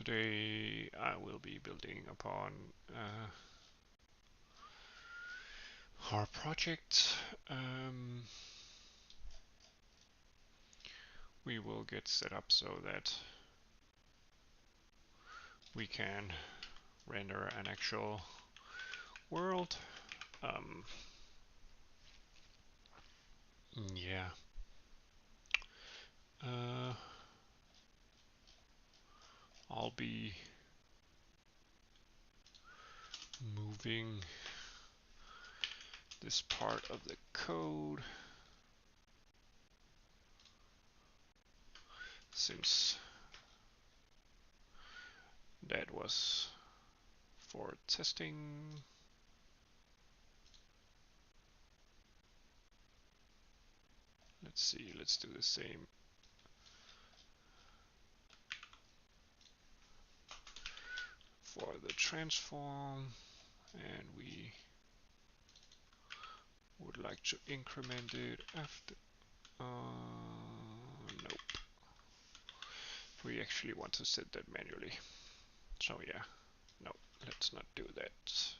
Today I will be building upon our project. We will get set up so that we can render an actual world. Yeah. I'll be moving this part of the code since that was for testing. Let's see, let's do the same for the transform, and we would like to increment it after. Nope. We actually want to set that manually. So yeah, no, let's not do that.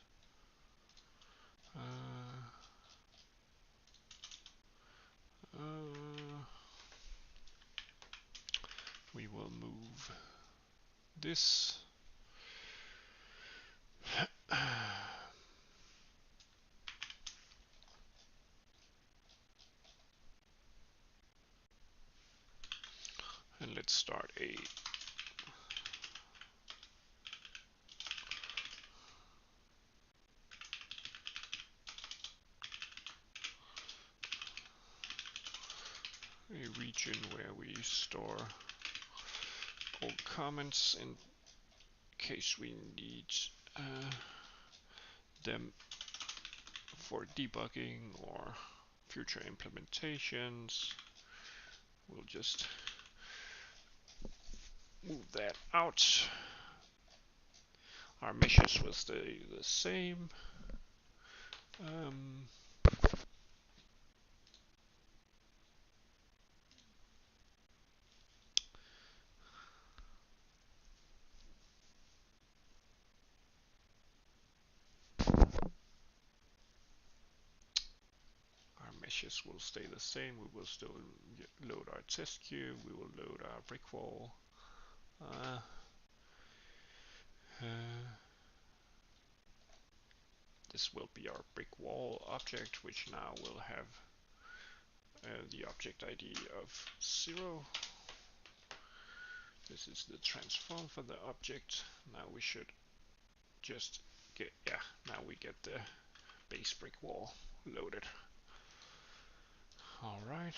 We will move this. And let's start a region where we store all comments in case we need them for debugging or future implementations. We'll just move that out. Our meshes will stay the same. Our meshes will stay the same. We will still load our test cube. We will load our brick wall. This will be our brick wall object, which now will have the object ID of 0. This is the transform for the object. Now we should just get, now we get the base brick wall loaded. All right.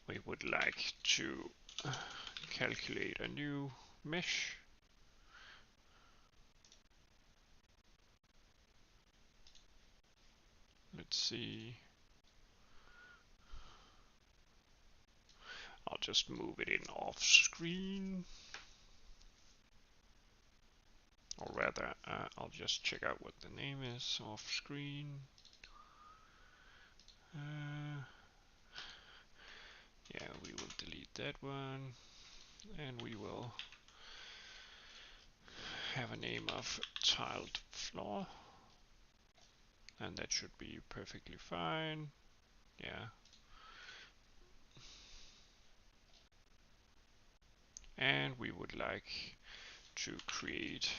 We would like to calculate a new mesh. Let's see. I'll just move it in off screen. Or rather, I'll just check out what the name is off screen. Yeah, we will delete that one. And we will have a name of tiled floor. And that should be perfectly fine. Yeah. And we would like to create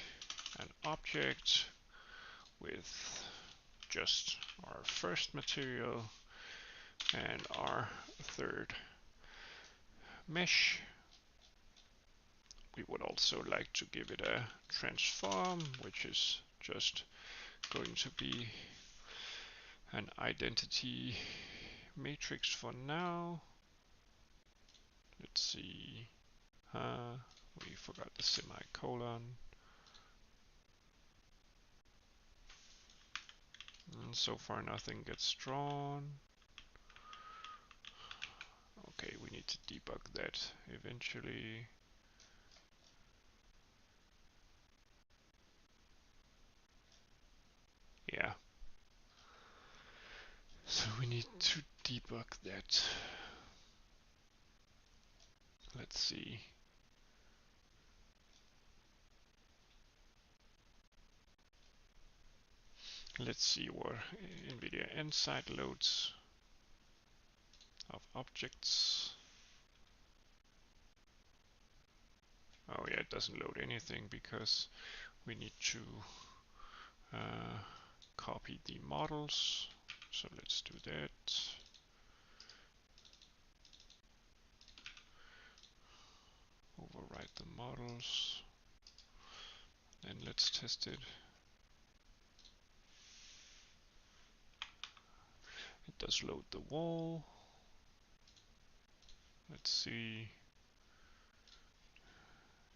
an object with just our first material and our third mesh. We would also like to give it a transform, which is just going to be an identity matrix for now. Let's see. We forgot the semicolon. And so far nothing gets drawn. Okay, we need to debug that eventually. Yeah. debug that. Let's see. Let's see what NVIDIA Insight loads of objects. Oh yeah, it doesn't load anything because we need to copy the models. So let's do that. Overwrite the models. And let's test it. It does load the wall. Let's see.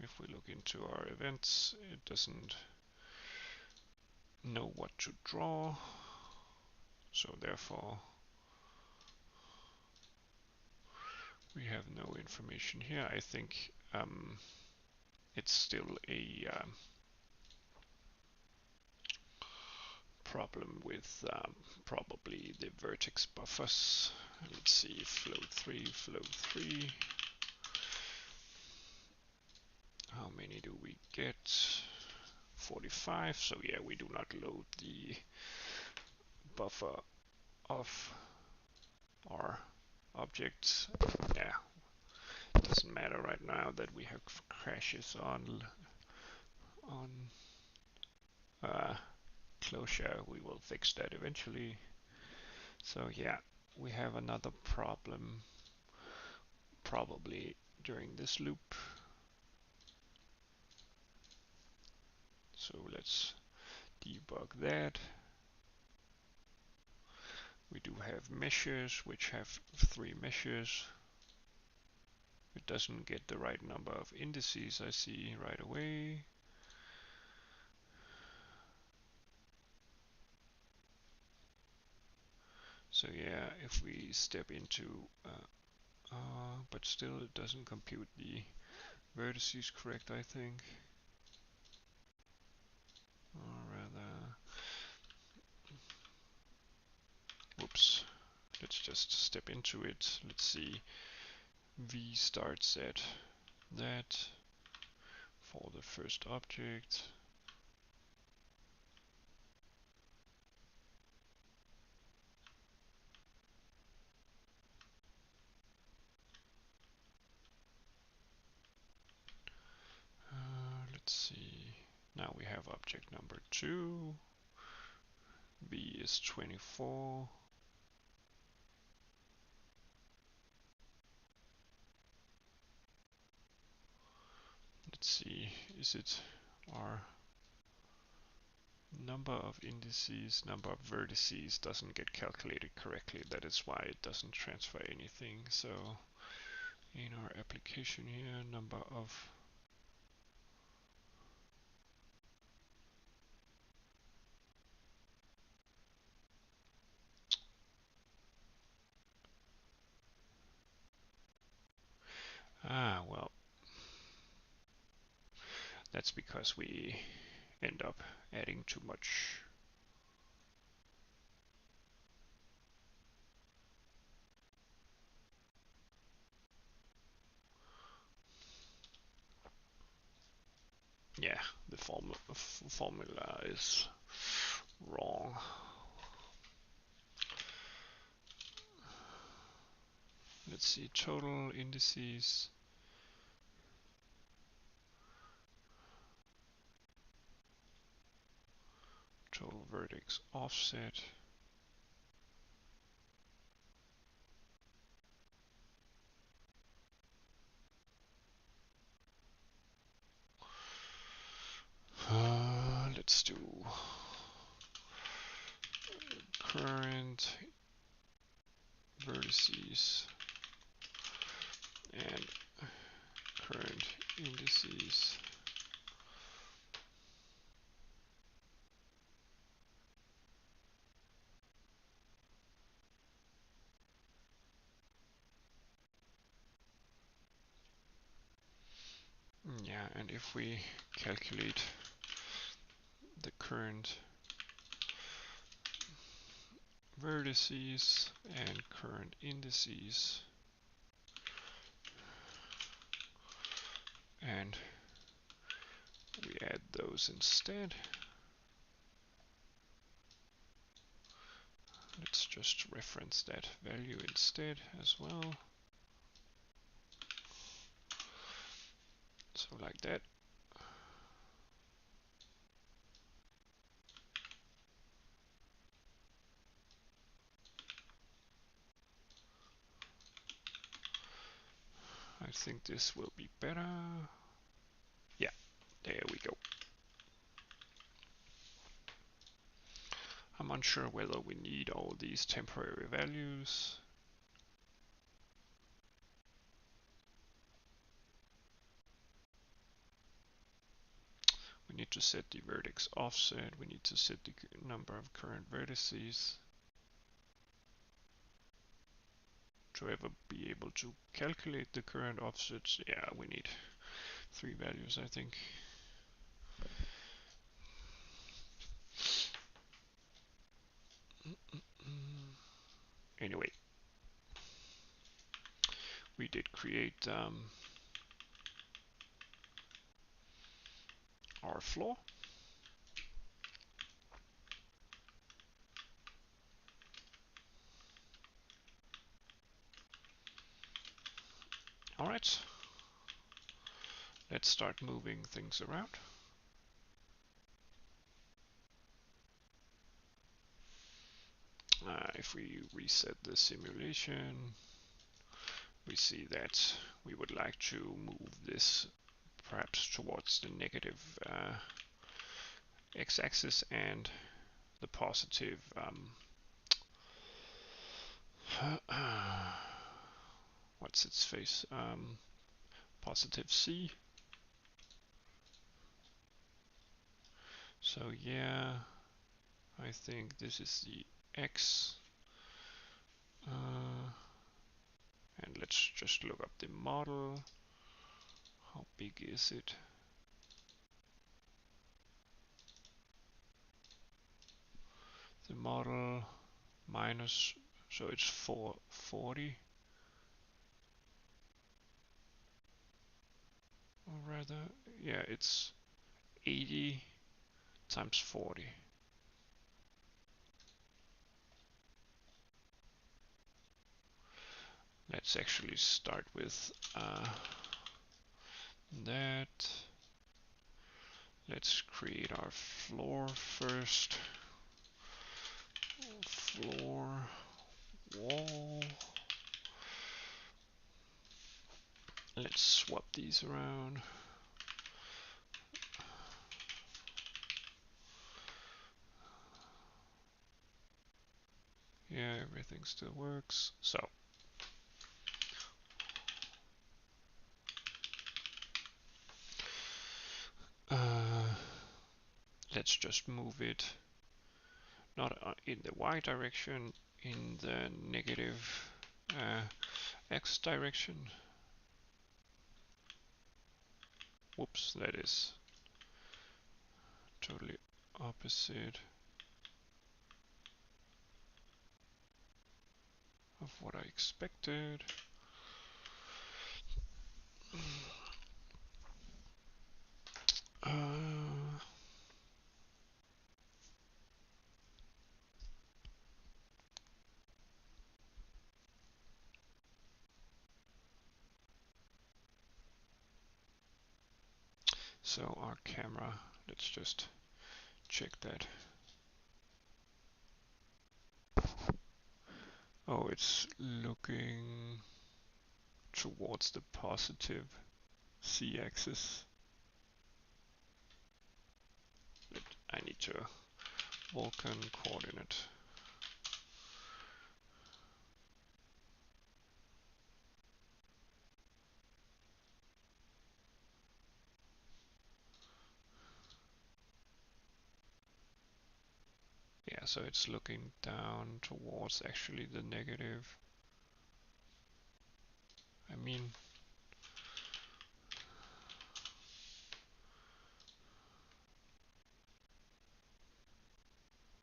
If we look into our events, it doesn't know what to draw. So therefore, we have no information here. I think it's still a problem with probably the vertex buffers. Let's see, float 3. How many do we get? 45. So yeah, we do not load the buffer of our objects. Yeah, it doesn't matter right now that we have crashes on closure. We will fix that eventually. So yeah, we have another problem probably during this loop. So let's debug that. We do have meshes which have 3 meshes. It doesn't get the right number of indices, I see right away. So yeah, if we step into but still it doesn't compute the vertices correct, I think. Or rather, whoops, let's just step into it. Let's see, v starts at that for the first object. Let's see, now we have object number 2, v is 24. Let's see, is it our number of indices, number of vertices doesn't get calculated correctly. That is why it doesn't transfer anything. So in our application here, number of well, that's because we end up adding too much. Yeah, the formula is wrong. Let's see, total indices. Total vertex offset. Let's do current vertices and current indices. Yeah, and if we calculate the current vertices and current indices, and we add those instead. Let's just reference that value instead as well. So like that. I think this will be better. Yeah, there we go. I'm unsure whether we need all these temporary values. We need to set the vertex offset. We need to set the number of current vertices. To ever be able to calculate the current offsets, yeah, we need 3 values, I think. Anyway, we did create our floor. Alright, let's start moving things around. If we reset the simulation, we see that we would like to move this perhaps towards the negative x-axis and the positive what's its face, positive C. So yeah, I think this is the X, and let's just look up the model. How big is it? The model minus, so it's 440, or rather, yeah, it's 80 times 40. Let's actually start with that. Let's create our floor first. Floor, wall. Let's swap these around. Yeah, everything still works. So let's just move it not in the y direction, in the negative x direction. Whoops, that is totally opposite of what I expected. So our camera, let's just check that. Oh, it's looking towards the positive c-axis. I need to Vulkan coordinate. Yeah, so it's looking down towards actually the negative. I mean,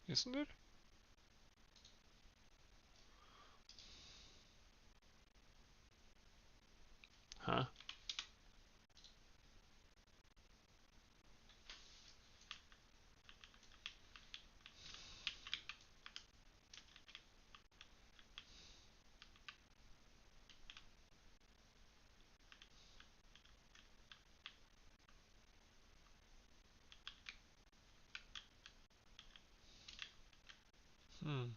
isn't it? Huh? Hmm.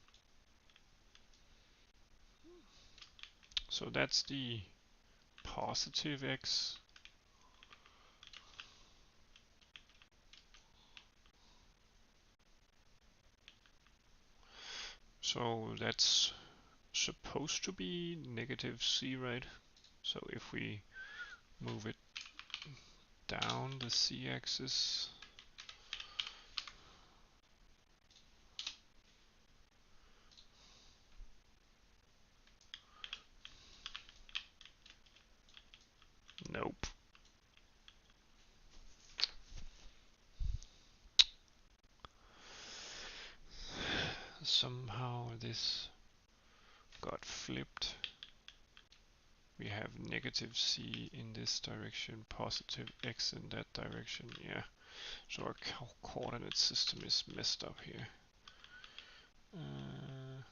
So that's the positive x. So that's supposed to be negative c, right? So if we move it down the c-axis, nope. Somehow this got flipped. We have negative c in this direction, positive x in that direction. Yeah, so our coordinate system is messed up here. Uh,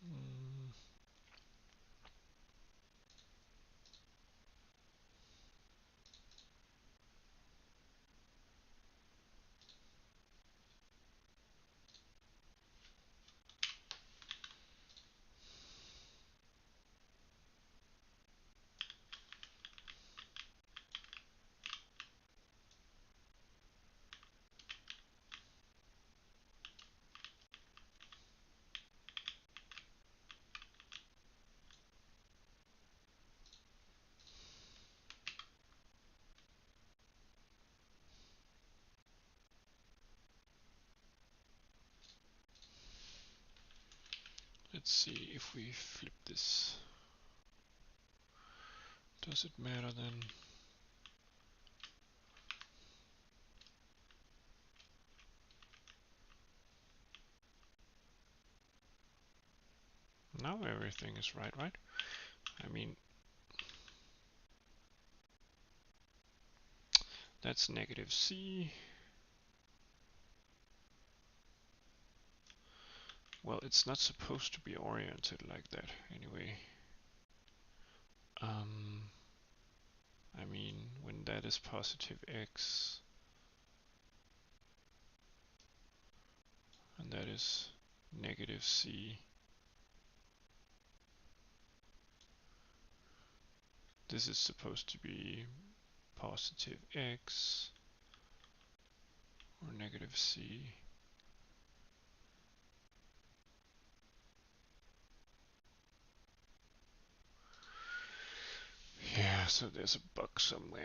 mm, let's see if we flip this. Does it matter then? Now everything is right, right? I mean, that's negative c. Well, it's not supposed to be oriented like that anyway. I mean, when that is positive x, and that is negative c, this is supposed to be positive x or negative c. Yeah, so there's a bug somewhere.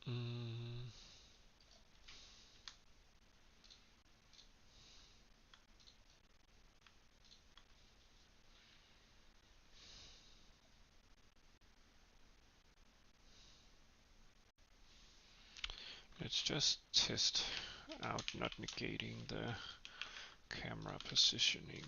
Mm, let's just test out not negating the camera positioning.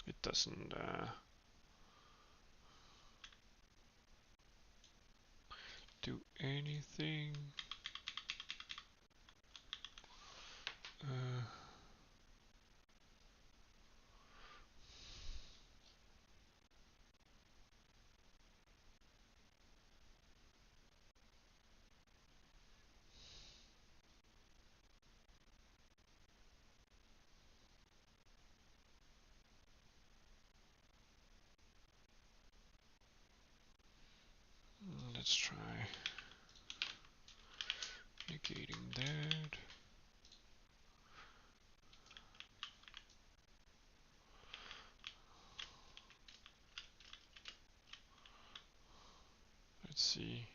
It doesn't do anything. Uh, negating that. Let's see.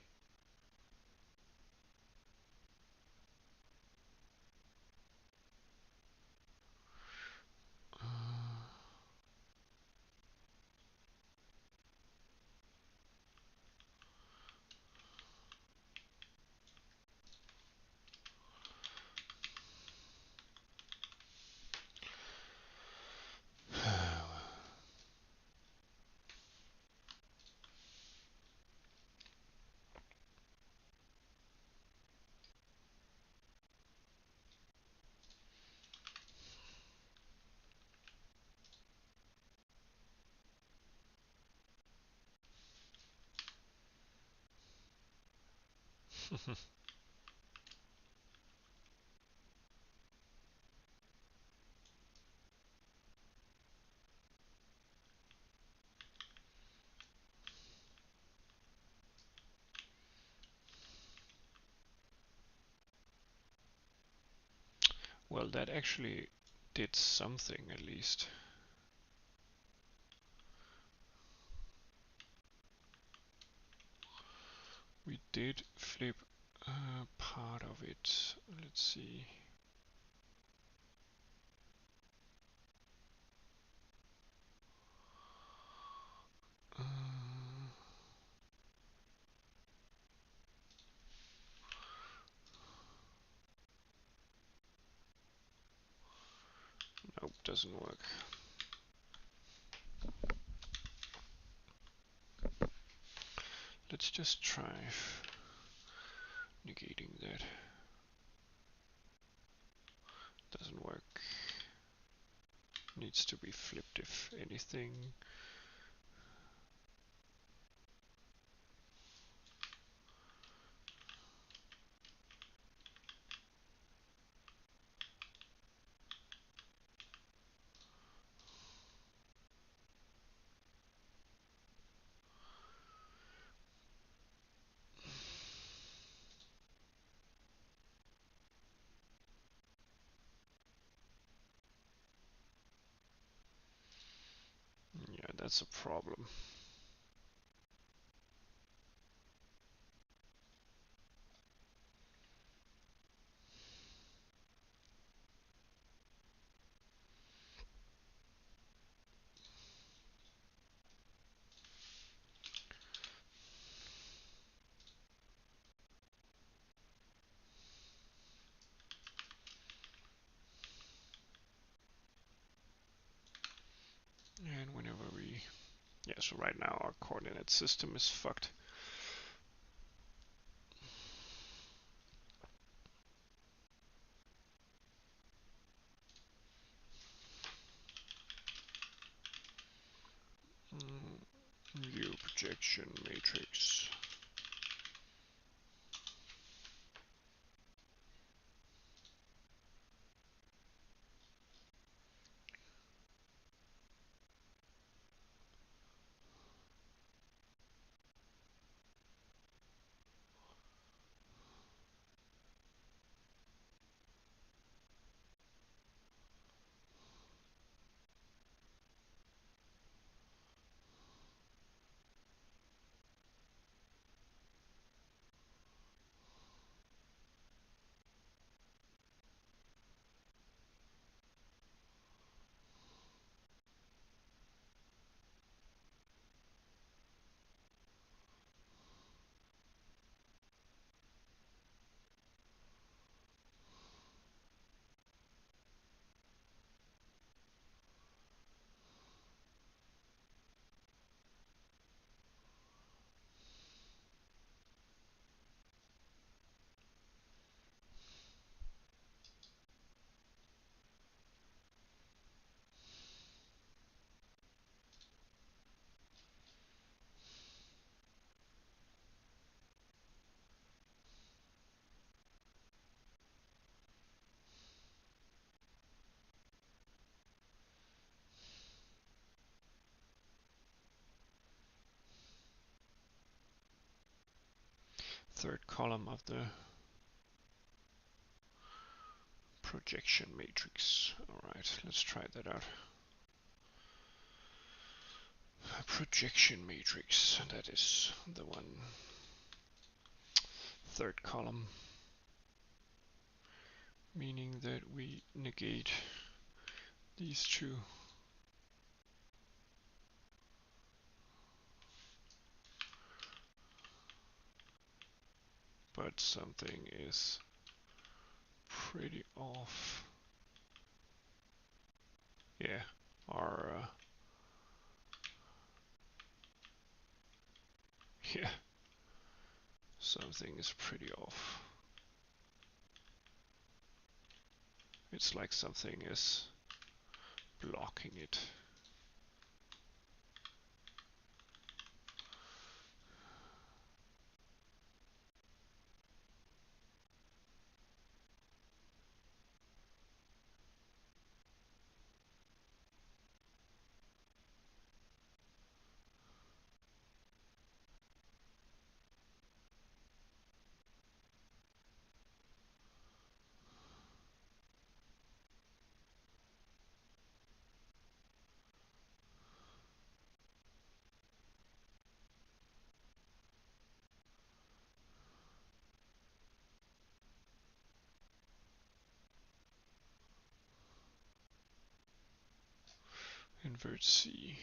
Well, that actually did something at least. We did flip part of it. Let's see. Nope, doesn't work. Let's just try negating that. Doesn't work. Needs to be flipped if anything. Yeah, that's a problem. And whenever we... Yeah, so right now our coordinate system is fucked. New projection matrix. Third column of the projection matrix. Alright, let's try that out. A projection matrix, that is the one. Third column, meaning that we negate these two. But something is pretty off. Yeah, our yeah, something is pretty off. It's like something is blocking it. Invert C.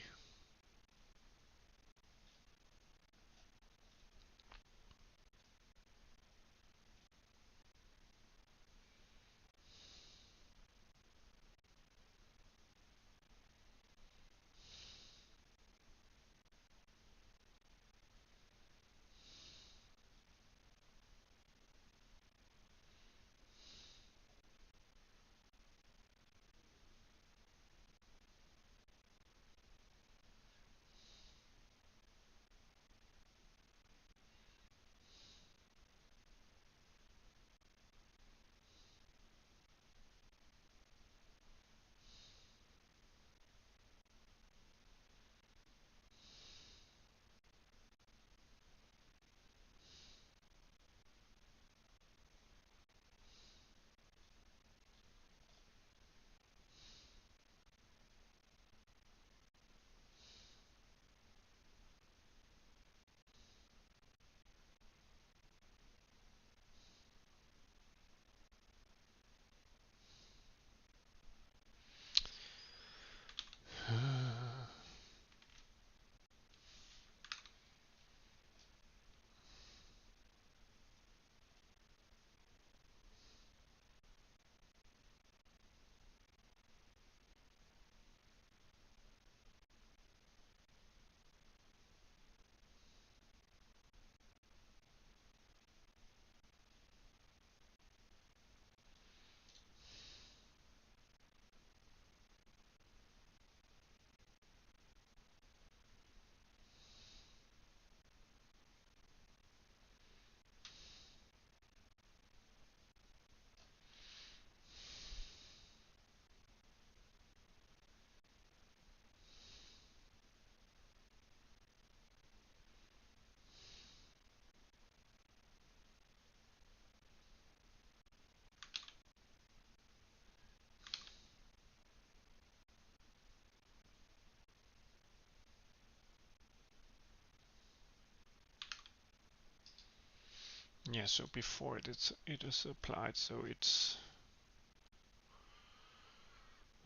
Yeah, so before it is applied, so it's,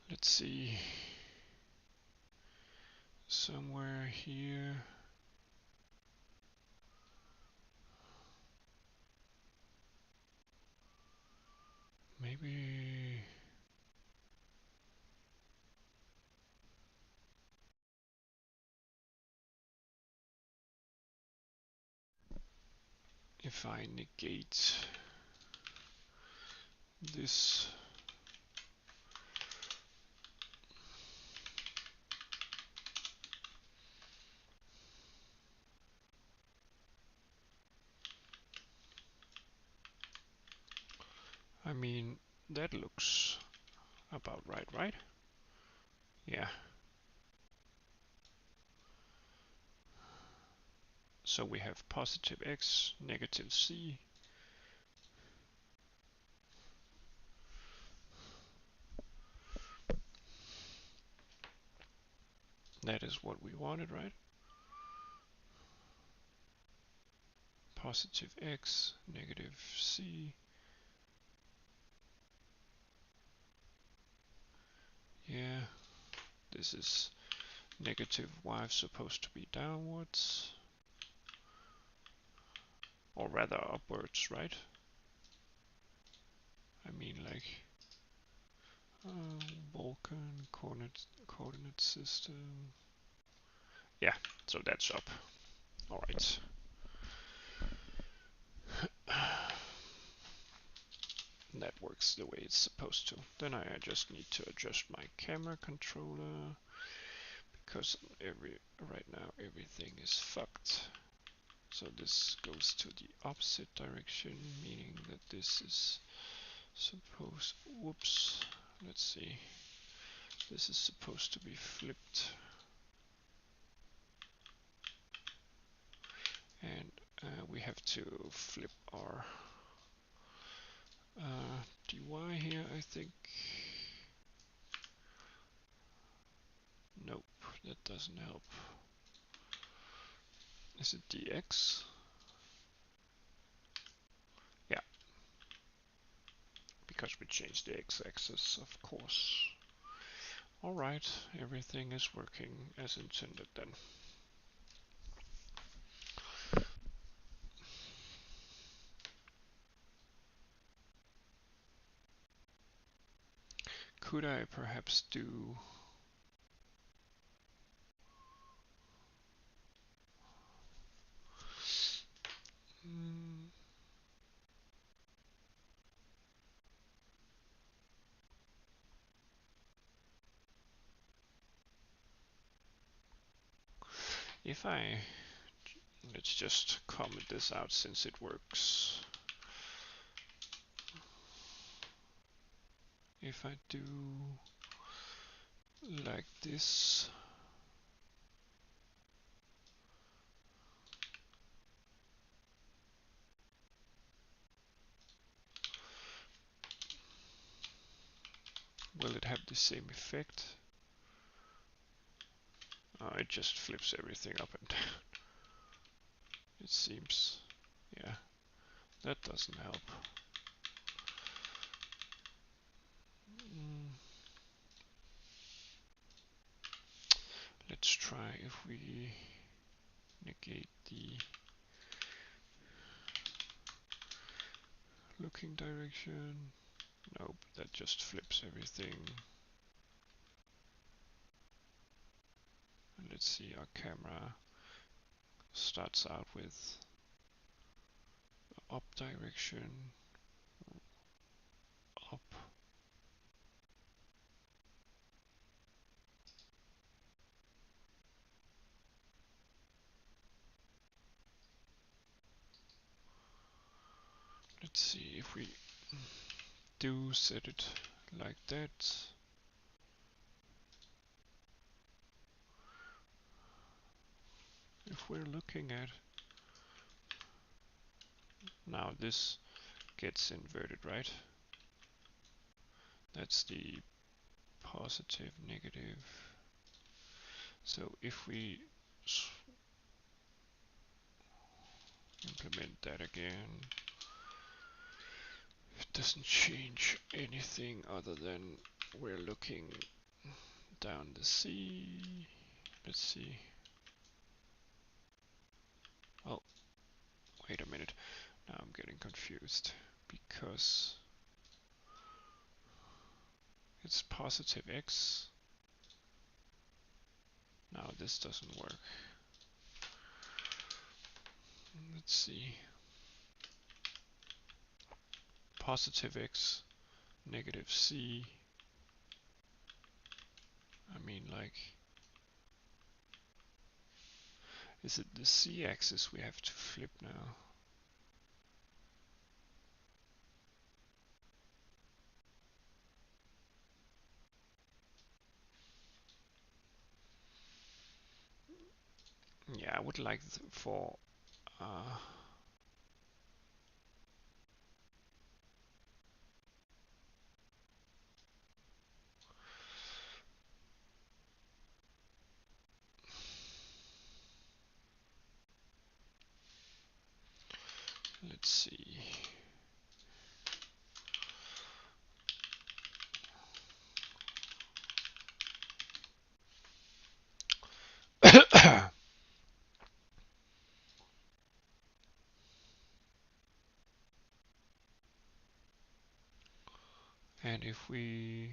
let's see, somewhere here. Maybe if I negate this, I mean, that looks about right, right? Yeah. So we have positive x, negative c. That is what we wanted, right? Positive x, negative c. Yeah, this is negative y supposed to be downwards, or rather upwards, right? I mean, like Vulcan coordinate system. Yeah, so that's up. All right. That works the way it's supposed to. Then I just need to adjust my camera controller because right now everything is fucked. So this goes to the opposite direction, meaning that this is supposed. Whoops. Let's see. This is supposed to be flipped, and we have to flip our dy here, I think. Nope, that doesn't help. Is it dx? Yeah, because we changed the x-axis, of course. Alright, everything is working as intended then. Could I perhaps do if I, let's just comment this out since it works. If I do like this, will it have the same effect? It just flips everything up and down. It seems. Yeah, that doesn't help. Let's try if we negate the looking direction. Nope, that just flips everything. And let's see, our camera starts out with up direction, up. Let's see if we do set it like that. If we're looking at now, this gets inverted, right? That's the positive, negative. So if we implement that again, it doesn't change anything other than we're looking down the sea. Let's see. Oh, wait a minute. Now I'm getting confused because it's positive x. Now this doesn't work. Let's see. Positive x, negative c. I mean, like, is it the c axis we have to flip now? Yeah, I would like for let's see. And if we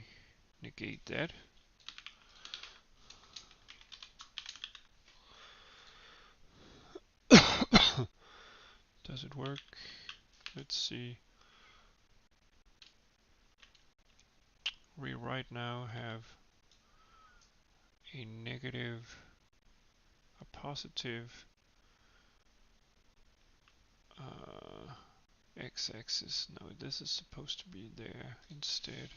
negate that, does it work? Let's see. We right now have a negative, a positive x-axis. No, this is supposed to be there instead.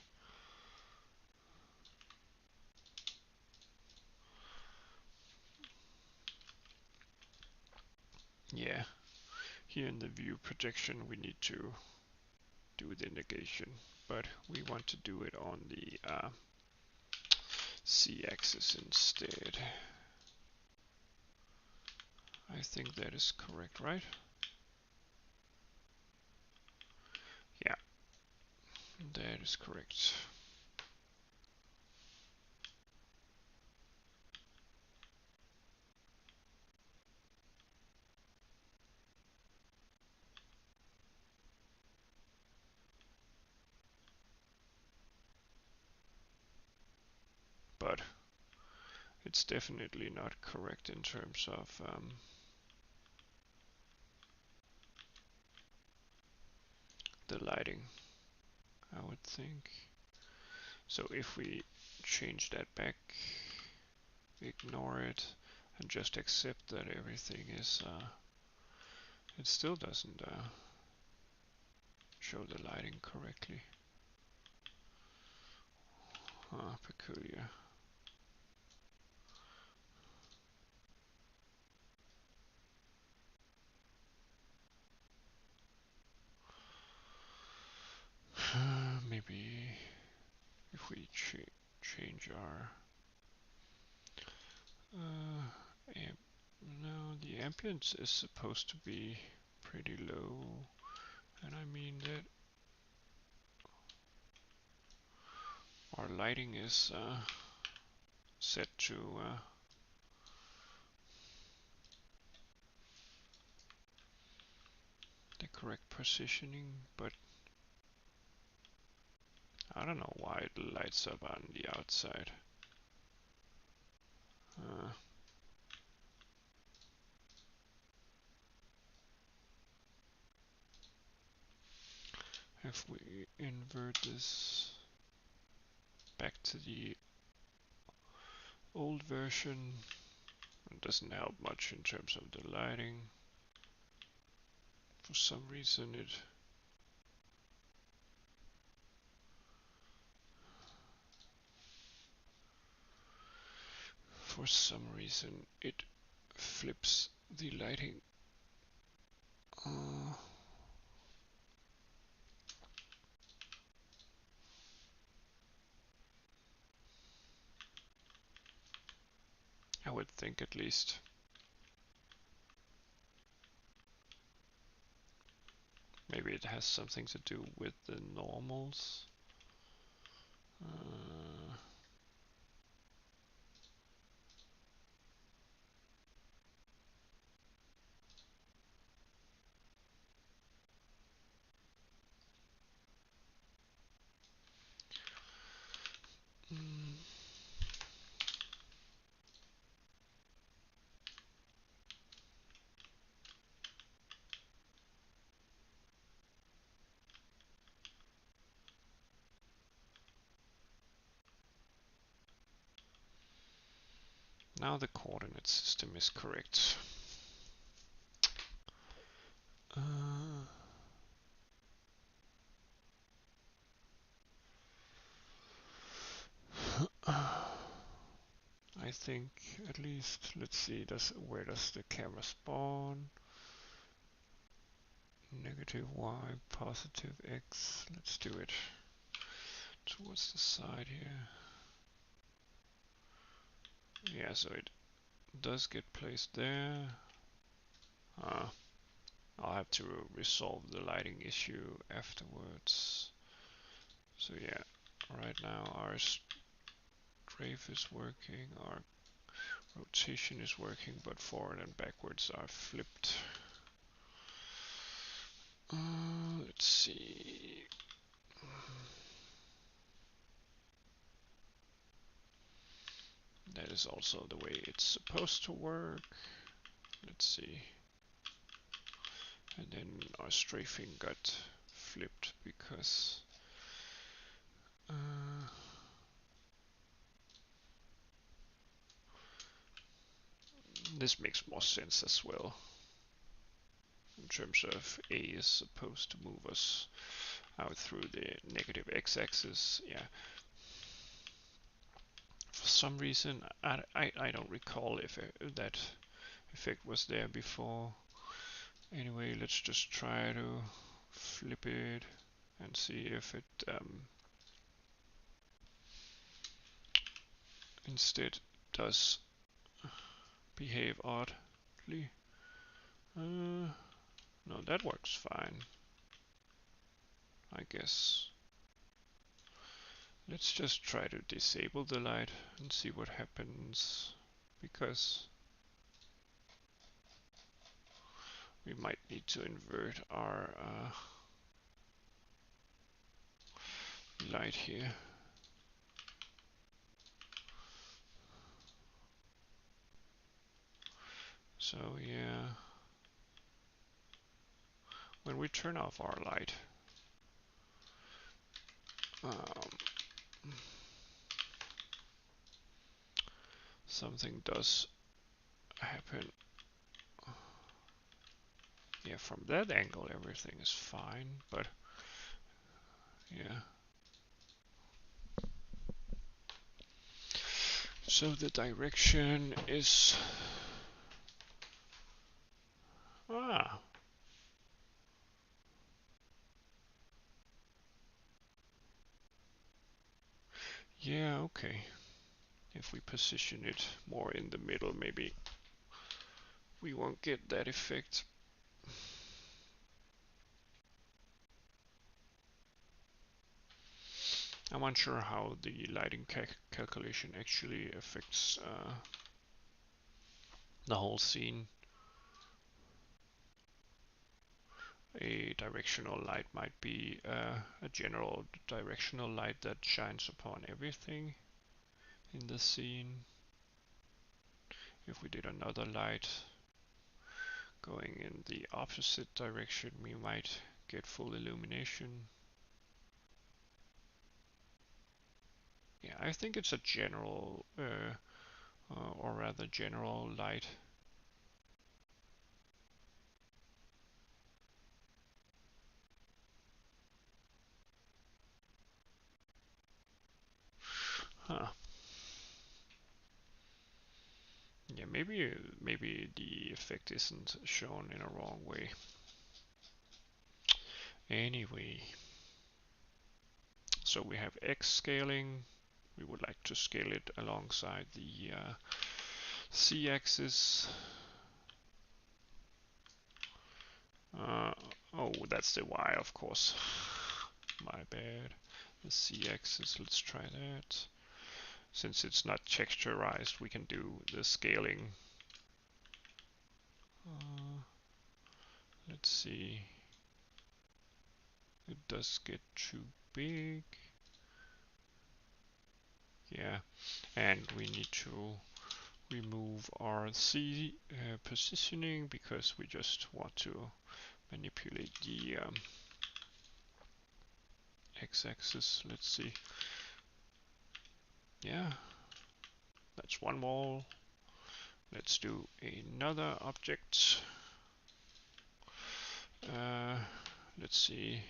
Yeah, here in the view projection we need to do the negation, but we want to do it on the c-axis instead. I think that is correct, right? Yeah, that is correct. But it's definitely not correct in terms of the lighting, I would think. So if we change that back, ignore it, and just accept that everything is, it still doesn't show the lighting correctly. Peculiar. Maybe if we change our no, the ambience is supposed to be pretty low, and I mean that our lighting is set to the correct positioning, but I don't know why it lights up on the outside. If we invert this back to the old version, it doesn't help much in terms of the lighting. For some reason it flips the lighting. I would think at least. Maybe it has something to do with the normals. Now the coordinate system is correct. I think at least, let's see, where does the camera spawn? Negative y, positive x. Let's do it towards the side here. Yeah, so it does get placed there. I'll have to resolve the lighting issue afterwards. So yeah, right now our strafe is working, our rotation is working, but forward and backwards are flipped. Let's see. That is also the way it's supposed to work. Let's see. And then our strafing got flipped because this makes more sense as well. In terms of A is supposed to move us out through the negative x-axis. Yeah. For some reason, I don't recall if that effect was there before. Anyway, let's just try to flip it and see if it instead does behave oddly. No, that works fine, I guess. Let's just try to disable the light and see what happens, because we might need to invert our light here. So yeah, when we turn off our light, something does happen. Yeah, from that angle everything is fine, but yeah. So the direction is yeah, okay. If we position it more in the middle, maybe we won't get that effect. I'm unsure how the lighting calculation actually affects the whole scene. A directional light might be a general directional light that shines upon everything in the scene. If we did another light going in the opposite direction, we might get full illumination. Yeah, I think it's a general, or rather general light. Huh. Yeah, maybe the effect isn't shown in a wrong way. Anyway, so we have X scaling. We would like to scale it alongside the C-axis. Oh, that's the Y, of course. My bad. The C-axis, let's try that. Since it's not texturized, we can do the scaling. Let's see. It does get too big. Yeah, and we need to remove our C positioning because we just want to manipulate the x-axis. Let's see. Yeah, that's one wall. Let's do another object. Let's see.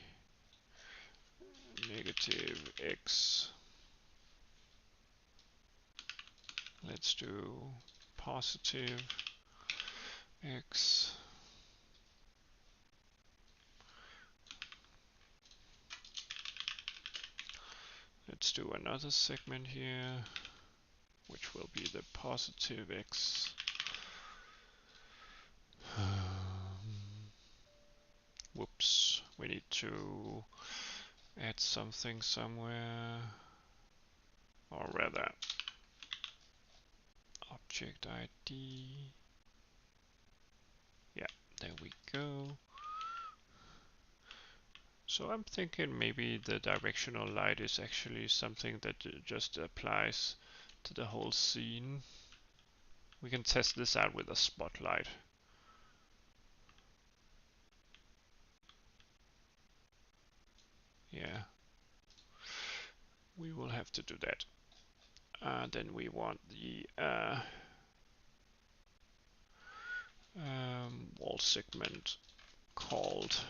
Negative x. Let's do positive x. Let's do another segment here, which will be the positive x. whoops, we need to add something somewhere, or rather object ID. Yeah, there we go. So I'm thinking maybe the directional light is actually something that just applies to the whole scene. We can test this out with a spotlight. Yeah, we will have to do that. Then we want the wall segment called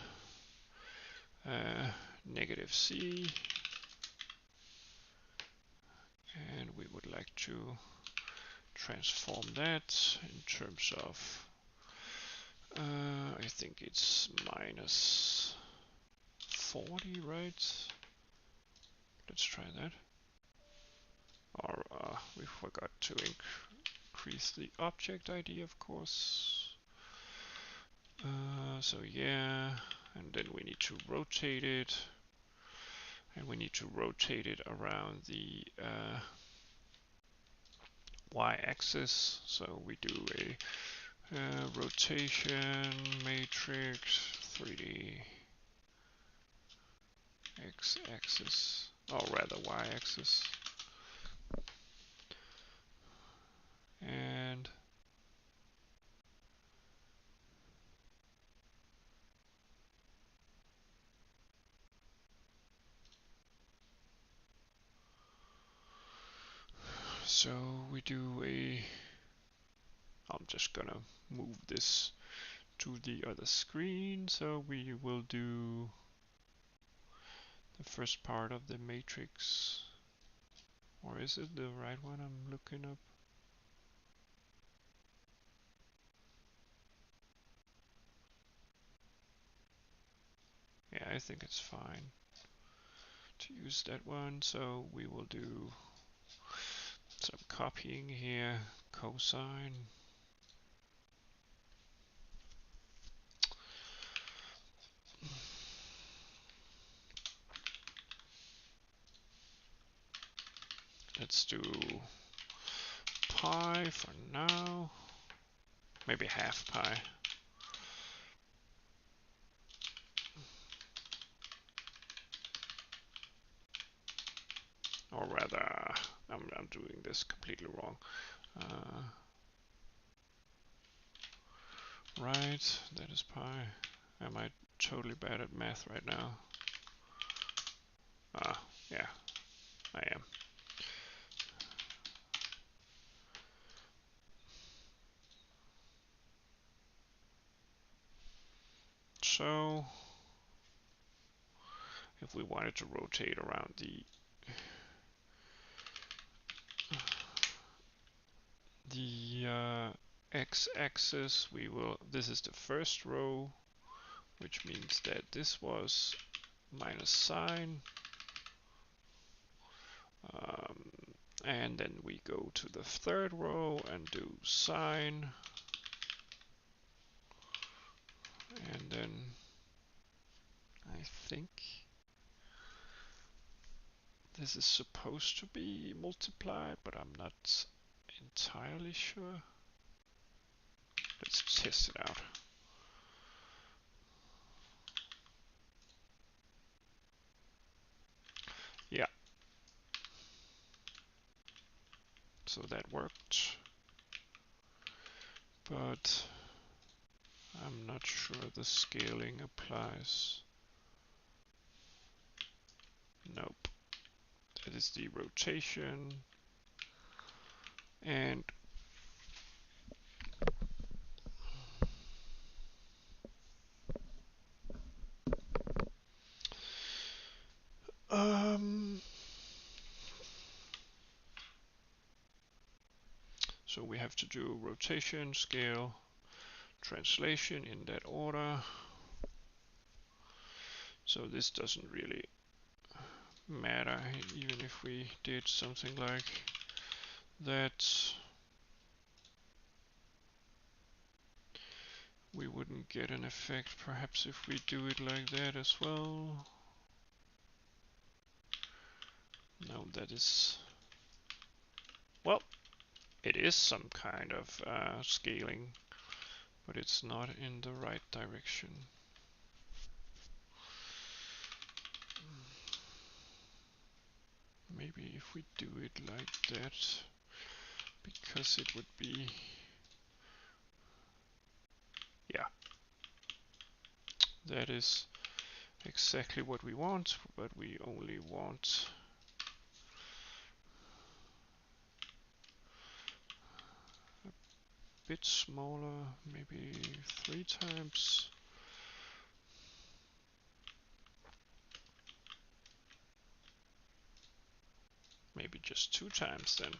-C, and we would like to transform that in terms of I think it's -40, right? Let's try that. Or we forgot to increase the object ID, of course. So yeah, and then we need to rotate it, and we need to rotate it around the y-axis. So we do a rotation matrix 3D x-axis, or rather y-axis, and so we do a, I'm just gonna move this to the other screen, so we will do the first part of the matrix, or is it the right one I'm looking up? Yeah, I think it's fine to use that one, so we will do some copying here, cosine. Let's do pi for now, maybe half pi. Or rather, I'm doing this completely wrong. Right, that is pi. Am I totally bad at math right now? Yeah, I am. So, if we wanted to rotate around the x-axis, we will. This is the first row, which means that this was minus sine, and then we go to the third row and do sine, and then I think this is supposed to be multiplied, but I'm not entirely sure. Let's test it out. Yeah. So that worked. But I'm not sure the scaling applies. Nope. That is the rotation. And so we have to do rotation, scale, translation in that order. So this doesn't really matter, even if we did something like that. We would wouldn't get an effect. Perhaps if we do it like that as well. No, that is, well, it is some kind of scaling, but it's not in the right direction. Maybe if we do it like that, because it would be, yeah, that is exactly what we want, but we only want a bit smaller, maybe 3 times. Maybe just 2 times then.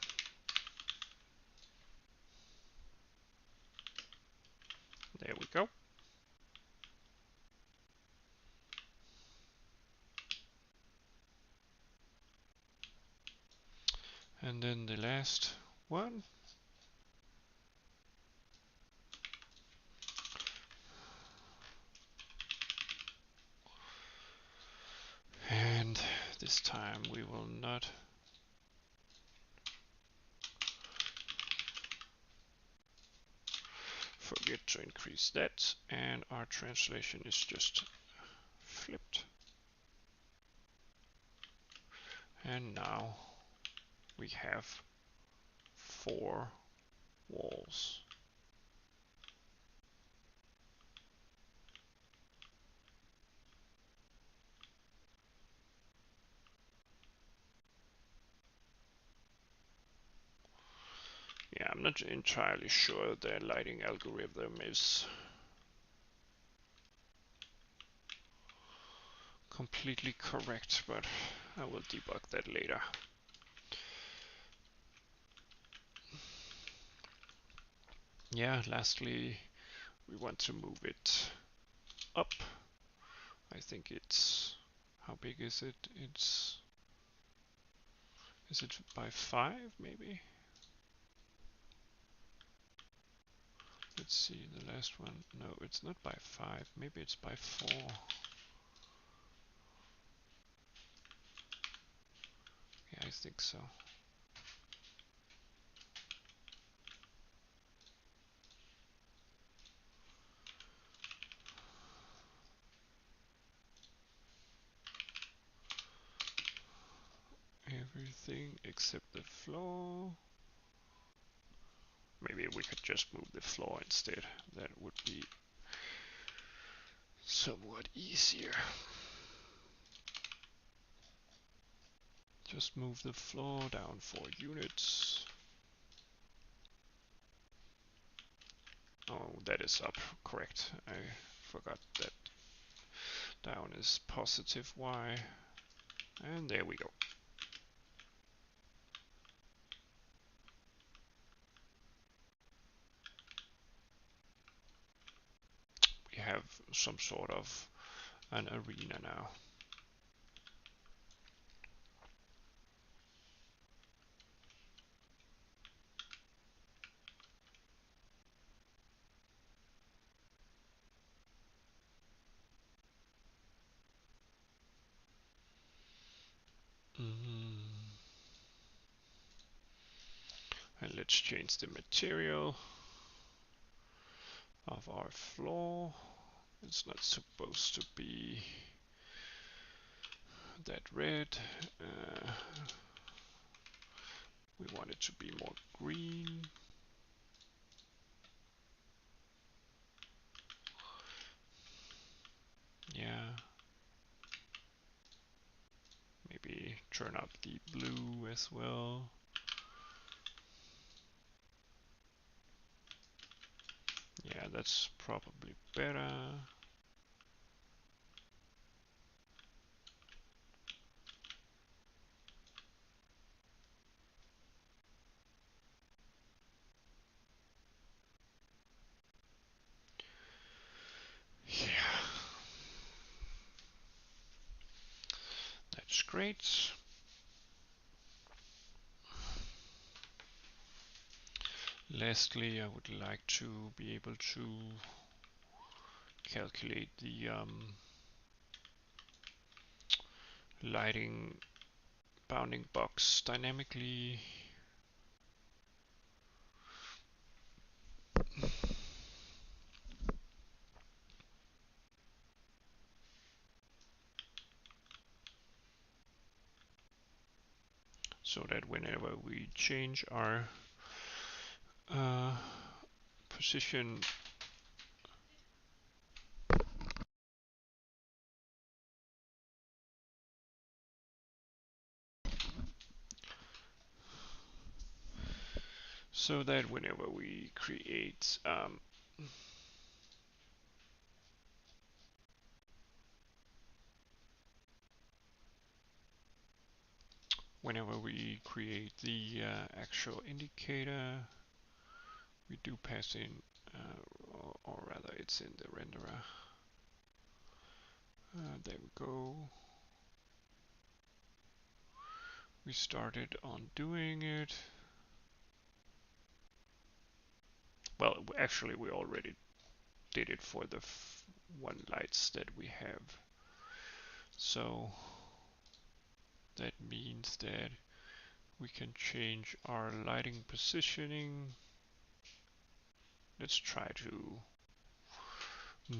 There we go. And then the last one. And this time we will not forget to increase that, and our translation is just flipped. And now we have 4 walls. Yeah, I'm not entirely sure the lighting algorithm is completely correct, but I will debug that later. Yeah, lastly, we want to move it up. I think it's, how big is it? Is it by 5 maybe? Let's see, the last one. No, it's not by 5. Maybe it's by 4. Yeah, I think so. Everything except the floor. Maybe we could just move the floor instead. That would be somewhat easier. Just move the floor down 4 units. Oh, that is up, correct. I forgot that down is positive Y. And there we go. We have some sort of an arena now. And let's change the material of our floor. It's not supposed to be that red. We want it to be more green. Yeah. Maybe turn up the blue as well. Yeah, that's probably better. Yeah, that's great. Lastly, I would like to be able to calculate the lighting bounding box dynamically. So that whenever we change our position, so that whenever we create the actual indicator, we do pass in, or rather it's in the renderer. There we go. We started on doing it. Well, actually we already did it for the one lights that we have. So that means that we can change our lighting positioning. Let's try to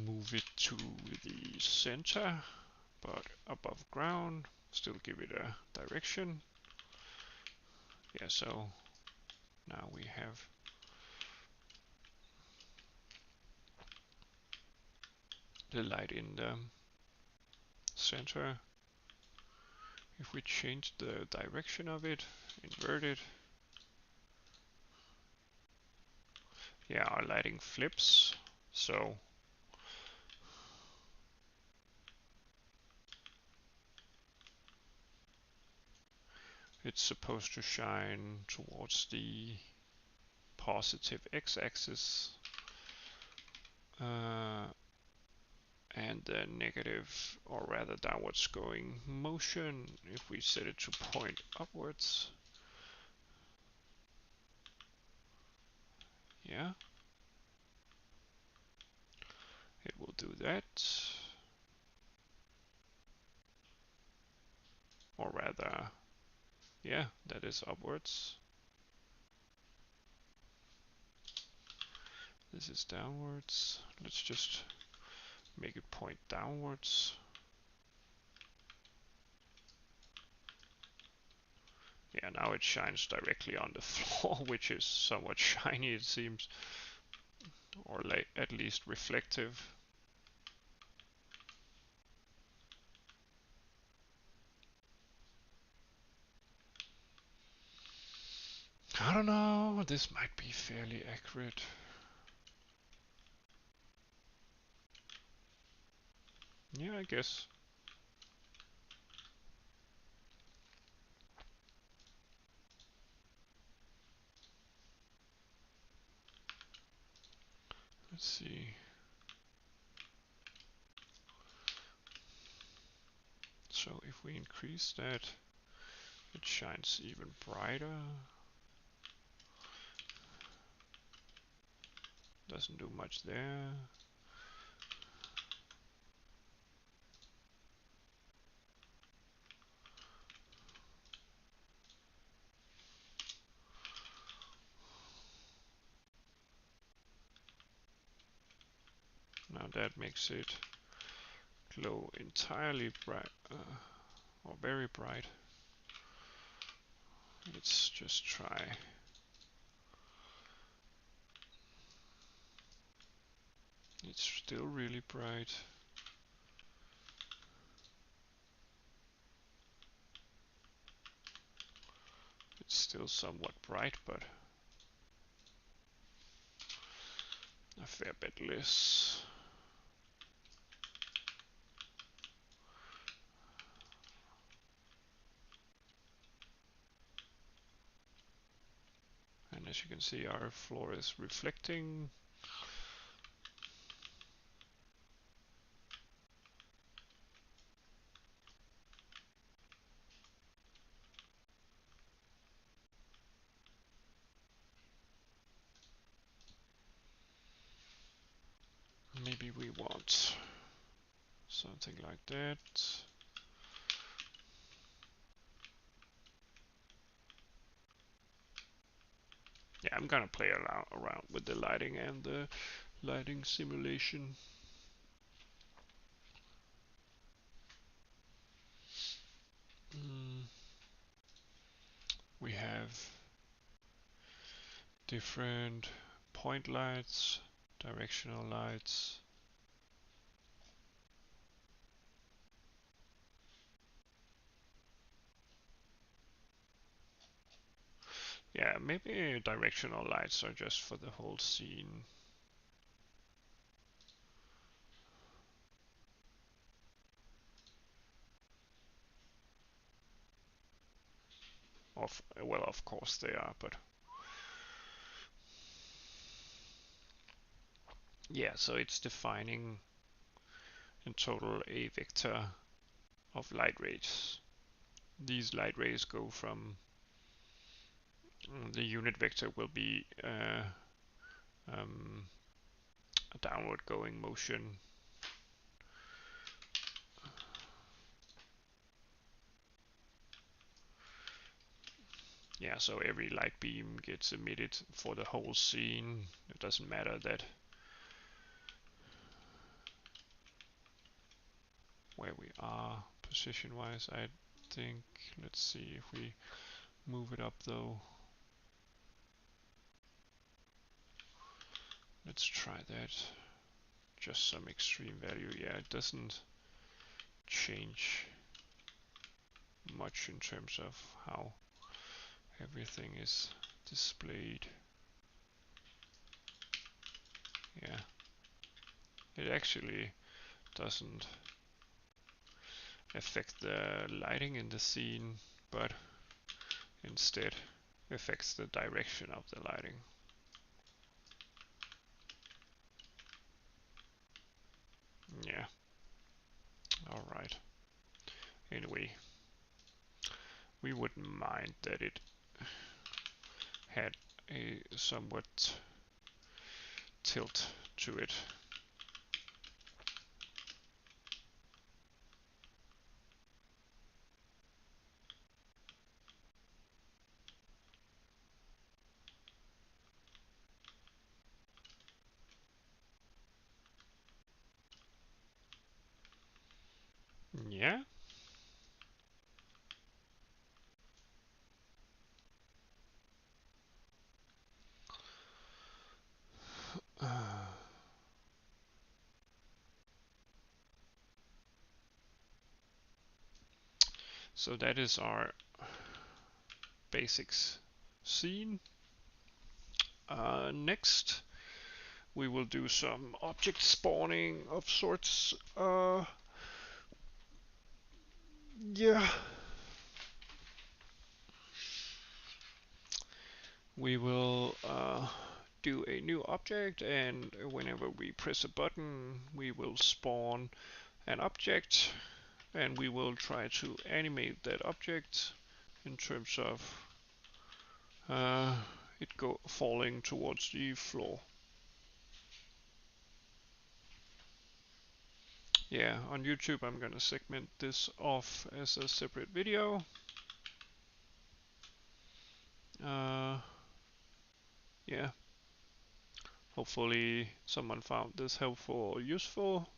move it to the center, but above ground. Still give it a direction. Yeah, so now we have the light in the center. If we change the direction of it, invert it, yeah, our lighting flips. So it's supposed to shine towards the positive x-axis, and the negative, or rather downwards going motion, if we set it to point upwards. Yeah, it will do that. Or rather, yeah, that is upwards. This is downwards. Let's just make it point downwards. Yeah, now it shines directly on the floor, which is somewhat shiny, it seems, or at least reflective. I don't know, this might be fairly accurate. Yeah, I guess. Let's see. So if we increase that, it shines even brighter. Doesn't do much there. Now that makes it glow entirely bright, or very bright. Let's just try. It's still really bright. It's still somewhat bright, but a fair bit less. And as you can see, our floor is reflecting. Maybe maybe we want something like that. Yeah, I'm gonna play around with the lighting and the lighting simulation. We have different point lights, directional lights. Yeah, maybe directional lights are just for the whole scene. Well, of course they are, but yeah, so it's defining in total a vector of light rays. These light rays go from the unit vector will be um, a downward going motion. Yeah, so every light beam gets emitted for the whole scene. It doesn't matter that where we are position wise. I think, let's see if we move it up though. Let's try that. Just some extreme value. Yeah, it doesn't change much in terms of how everything is displayed. Yeah, it actually doesn't affect the lighting in the scene, but instead affects the direction of the lighting. Yeah, alright. Anyway, we wouldn't mind that it had a somewhat tilt to it. Yeah. So that is our basics scene. Next, we will do some object spawning of sorts. Yeah. We will do a new object, and whenever we press a button, we will spawn an object, and we will try to animate that object in terms of it falling towards the floor. Yeah, on YouTube I'm gonna segment this off as a separate video. Yeah, hopefully someone found this helpful or useful.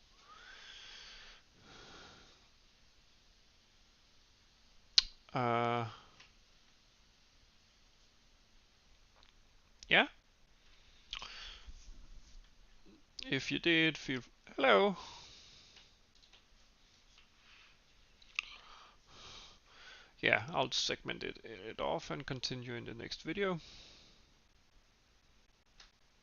Uh, yeah, if you did, feel hello. Yeah, I'll segment it off and continue in the next video.